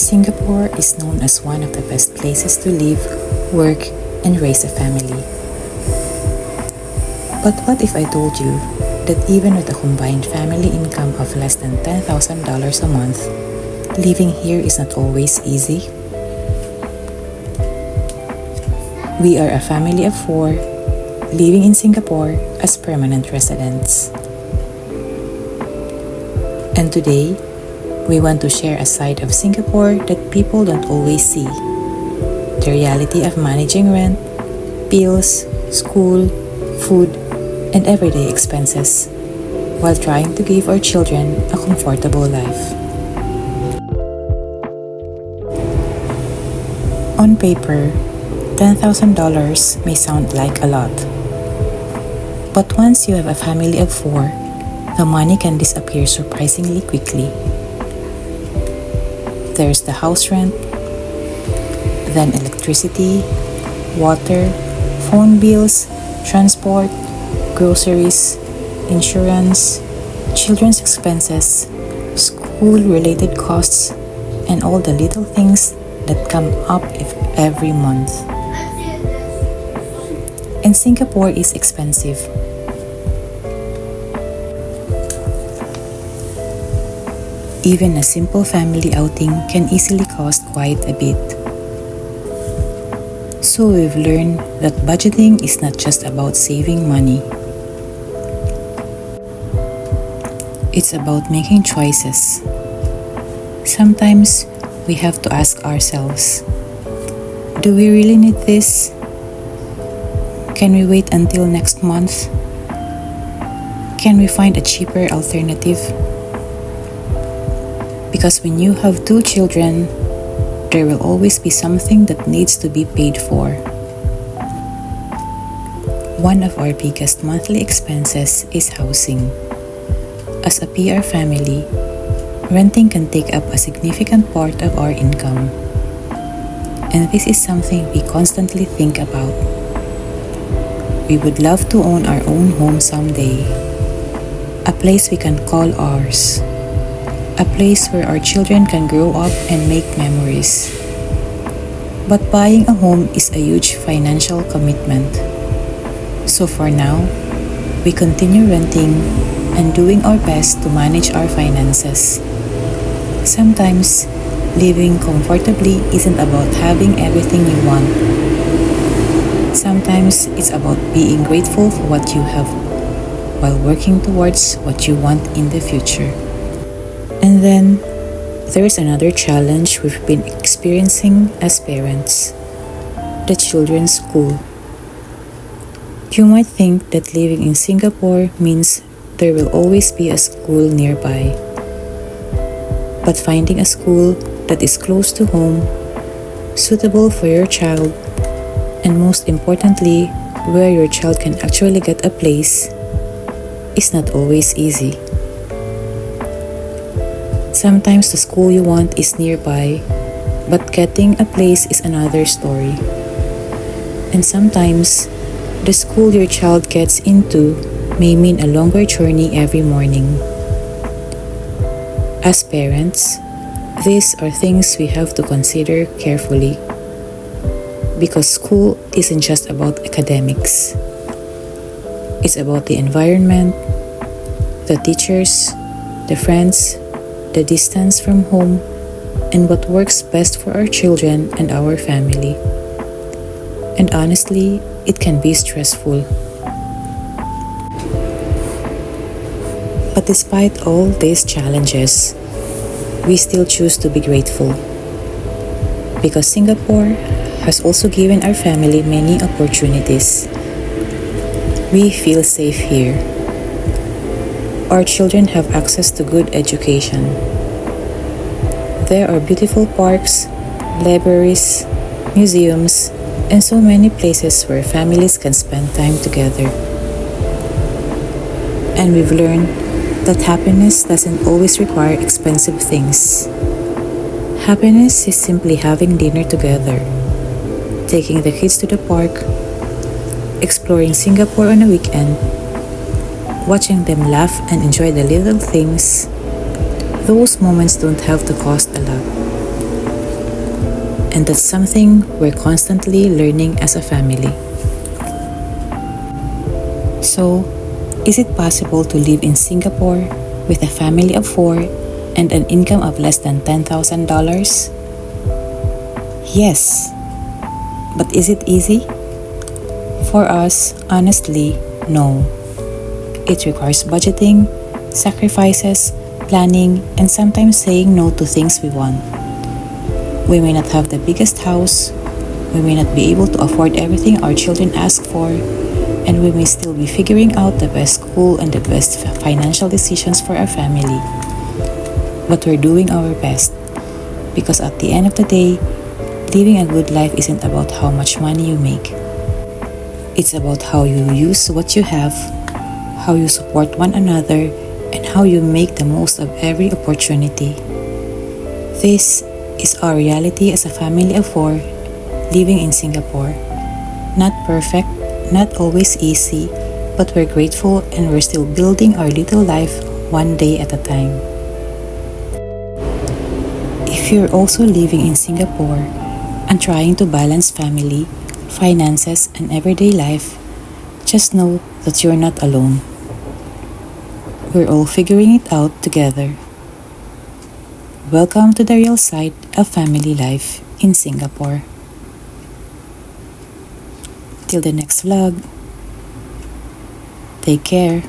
Singapore is known as one of the best places to live, work, and raise a family. But what if I told you that even with a combined family income of less than $10,000 a month, living here is not always easy? We are a family of 4 living in Singapore as permanent residents. And today, we want to share a side of Singapore that people don't always see. The reality of managing rent, bills, school, food, and everyday expenses, while trying to give our children a comfortable life. On paper, $10,000 may sound like a lot. But once you have a family of 4, the money can disappear surprisingly quickly. There's the house rent, then electricity, water, phone bills, transport, groceries, insurance, children's expenses, school-related costs, and all the little things that come up every month. And Singapore is expensive. Even a simple family outing can easily cost quite a bit. So we've learned that budgeting is not just about saving money. It's about making choices. Sometimes we have to ask ourselves, do we really need this? Can we wait until next month? Can we find a cheaper alternative? Because when you have 2 children, there will always be something that needs to be paid for. One of our biggest monthly expenses is housing. As a PR family, renting can take up a significant part of our income. And this is something we constantly think about. We would love to own our own home someday, a place we can call ours. A place where our children can grow up and make memories. But buying a home is a huge financial commitment. So for now, we continue renting and doing our best to manage our finances. Sometimes, living comfortably isn't about having everything you want. Sometimes it's about being grateful for what you have while working towards what you want in the future. And then, there's another challenge we've been experiencing as parents: the children's school. You might think that living in Singapore means there will always be a school nearby. But finding a school that is close to home, suitable for your child, and most importantly, where your child can actually get a place, is not always easy. Sometimes the school you want is nearby, but getting a place is another story. And sometimes, the school your child gets into may mean a longer journey every morning. As parents, these are things we have to consider carefully. Because school isn't just about academics. It's about the environment, the teachers, the friends, the distance from home, and what works best for our children and our family. And honestly, it can be stressful. But despite all these challenges, we still choose to be grateful. Because Singapore has also given our family many opportunities. We feel safe here. Our children have access to good education. There are beautiful parks, libraries, museums, and so many places where families can spend time together. And we've learned that happiness doesn't always require expensive things. Happiness is simply having dinner together, taking the kids to the park, exploring Singapore on a weekend, watching them laugh and enjoy the little things. Those moments don't have to cost a lot. and that's something we're constantly learning as a family. So, is it possible to live in Singapore with a family of 4 and an income of less than $10,000? Yes, but is it easy? For us, honestly, no. It requires budgeting, sacrifices, planning, and sometimes saying no to things we want. We may not have the biggest house, we may not be able to afford everything our children ask for, and we may still be figuring out the best school and the best financial decisions for our family. But we're doing our best, because at the end of the day, living a good life isn't about how much money you make. It's about how you use what you have, how you support one another, and how you make the most of every opportunity. This is our reality as a family of 4 living in Singapore. Not perfect, not always easy, but we're grateful and we're still building our little life one day at a time. If you're also living in Singapore and trying to balance family, finances, and everyday life, just know that you're not alone. We're all figuring it out together. Welcome to the real side of family life in Singapore. Till the next vlog, take care.